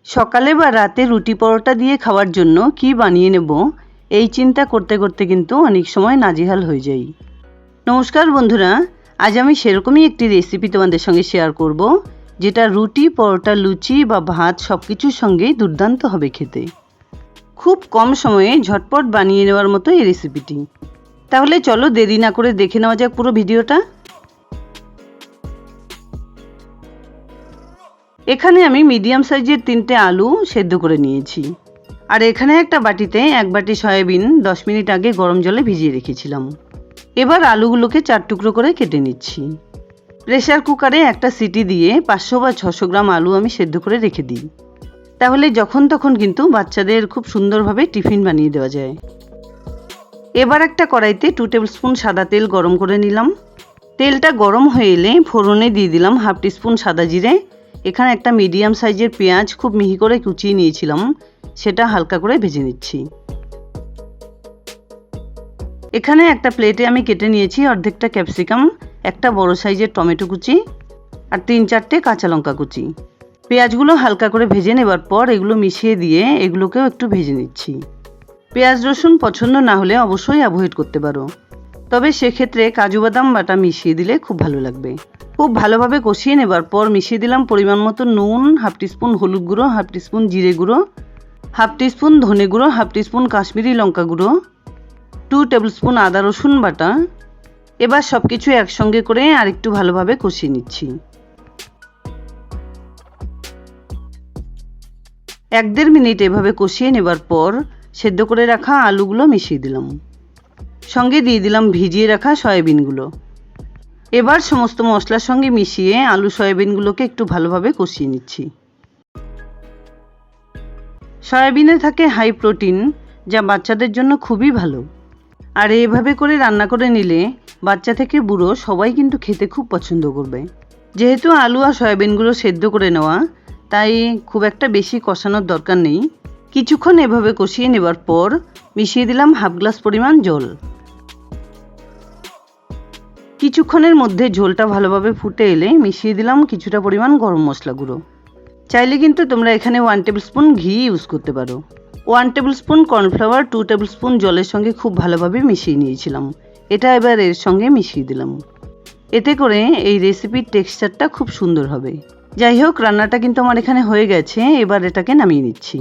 সকালে বা রাতে রুটি পরোটা দিয়ে খাওয়ার জন্য কি বানিয়ে নেব এই চিন্তা করতে করতে কিন্তু অনেক সময় নাজেহাল হয়ে যাই। নমস্কার বন্ধুরা, আজ আমি সেরকমই একটি রেসিপি তোমাদের সঙ্গে শেয়ার করব, যেটা রুটি পরোটা লুচি বা ভাত সব কিছুর সঙ্গেই দুর্দান্ত হবে খেতে। খুব কম সময়ে ঝটপট বানিয়ে নেওয়ার মতো এই রেসিপিটি। তাহলে চলো দেরি না করে দেখে নেওয়া যাক পুরো ভিডিওটা। এখানে আমি মিডিয়াম সাইজের 3টে আলু সেদ্ধ করে নিয়েছি। আর এখানে একটা বাটিতে 1 বাটি সয়াবিন 10 মিনিট আগে গরম জলে ভিজিয়ে রেখেছিলাম। এবার আলুগুলোকে 4 টুকরো করে কেটে নিচ্ছি। প্রেসার কুকারে একটা সিটি দিয়ে 500 বা 600 গ্রাম আলু আমি সেদ্ধ করে রেখে দিই। তাহলে যখন তখন কিন্তু বাচ্চাদের খুব সুন্দরভাবে টিফিন বানিয়ে দেওয়া যায়। এবার একটা কড়াইতে 2 টেবিল স্পুন সাদা তেল গরম করে নিলাম। তেলটা গরম হয়ে এলে ফোড়নে দিয়ে দিলাম হাফ টিস্পুন সাদা জিরে। এখানে একটা মিডিয়াম সাইজের পেঁয়াজ খুব মিহি করে কুচিয়ে নিয়েছিলাম, সেটা হালকা করে ভেজে নিচ্ছি। এখানে একটা প্লেটে আমি কেটে নিয়েছি অর্ধেকটা ক্যাপসিকাম, একটা বড় সাইজের টমেটো কুচি আর 3-4টে কাঁচা লঙ্কা কুচি। পেঁয়াজগুলো হালকা করে ভেজে নেবার পর এগুলো মিশিয়ে দিয়ে এগুলোকেও একটু ভেজে নিচ্ছি। পেঁয়াজ রসুন পছন্দ না হলে অবশ্যই অ্যাভয়েড করতে পারো, তবে সেক্ষেত্রে কাজু বাদাম বাটা মিশিয়ে দিলে খুব ভালো লাগবে। খুব ভালোভাবে কষিয়ে নেবার পর মিশিয়ে দিলাম পরিমাণ মতো নুন, হাফ টিস্পুন হলুদ গুঁড়ো, হাফ টিস্পুন জিরে গুঁড়ো, হাফ টিস্পুন ধনে গুঁড়ো, হাফ টিস্পুন কাশ্মীরি লঙ্কা গুঁড়ো, 2 টেবিল স্পুন আদা রসুন বাটা। এবার সব কিছু একসঙ্গে করে আরেকটু ভালোভাবে কষিয়ে নিচ্ছি। 1-1.5 মিনিট এভাবে কষিয়ে নেবার পর সেদ্ধ করে রাখা আলুগুলো মিশিয়ে দিলাম, সঙ্গে দিয়ে দিলাম ভিজিয়ে রাখা সয়াবিনগুলো। এবার সমস্ত মশলার সঙ্গে মিশিয়ে আলু সয়াবিনগুলোকে একটু ভালোভাবে কষিয়ে নিচ্ছি। সয়াবিনে থাকে হাই প্রোটিন, যা বাচ্চাদের জন্য খুবই ভালো। আর এভাবে করে রান্না করে নিলে বাচ্চা থেকে বুড়ো সবাই কিন্তু খেতে খুব পছন্দ করবে। যেহেতু আলু আর সয়াবিনগুলো সেদ্ধ করে নেওয়া, তাই খুব একটা বেশি কষানোর দরকার নেই। কিছুক্ষণ এভাবে কষিয়ে নেবার পর মিশিয়ে দিলাম হাফ গ্লাস পরিমাণ জল। কিছুক্ষণের মধ্যে ঝোলটা ভালোভাবে ফুটে এলে মিশিয়ে দিলাম কিছুটা পরিমাণ গরম মশলা গুঁড়ো। চাইলে কিন্তু তোমরা এখানে 1 টেবিল স্পুন ঘি ইউজ করতে পারো। 1 table spoon cornflour 2 table spoon জলের সঙ্গে খুব ভালোভাবে মিশিয়ে নিয়েছিলাম। এটা এবার এর সঙ্গে মিশিয়ে দিলাম। এতে করে এই রেসিপির টেক্সচারটা খুব সুন্দর হবে। যাই হোক, রান্নাটা কিন্তু আমার এখানে হয়ে গেছে। এবার এটাকে নামিয়ে নিচ্ছি।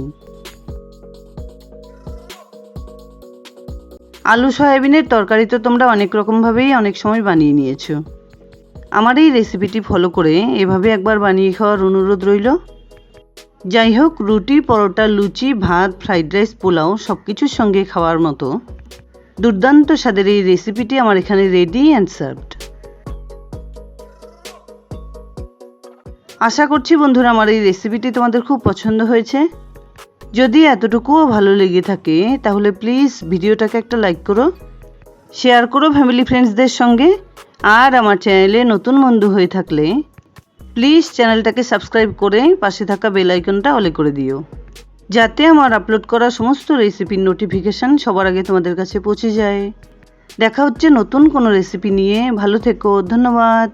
আলু সয়াবিনের তরকারি তো তোমরা অনেক রকমভাবেই অনেক সময় বানিয়ে নিয়েছো। আমার এই রেসিপিটি ফলো করে এভাবে একবার বানিয়ে খাওয়ার অনুরোধ রইল। যাই হোক, রুটি পরোটা লুচি ভাত ফ্রাইড রাইস পোলাও সব কিছুর সঙ্গে খাওয়ার মতো দুর্দান্ত স্বাদের এই রেসিপিটি আমার এখানে রেডি অ্যান্ড সার্ভড। আশা করছি বন্ধুরা আমার এই রেসিপিটি তোমাদের খুব পছন্দ হয়েছে। যদি এতটুকুও ভালো লেগে থাকে তাহলে প্লিজ ভিডিওটাকে একটা লাইক করো, শেয়ার করো ফ্যামিলি ফ্রেন্ডসদের সঙ্গে। আর আমার চ্যানেলে নতুন বন্ধু হয়ে থাকলে প্লিজ চ্যানেলটাকে সাবস্ক্রাইব করে পাশে থাকা বেল আইকনটা অলে করে দিও, যাতে আমার আপলোড করা সমস্ত রেসিপির নোটিফিকেশান সবার আগে তোমাদের কাছে পৌঁছে যায়। দেখা হচ্ছে নতুন কোনো রেসিপি নিয়ে। ভালো থেকো, ধন্যবাদ।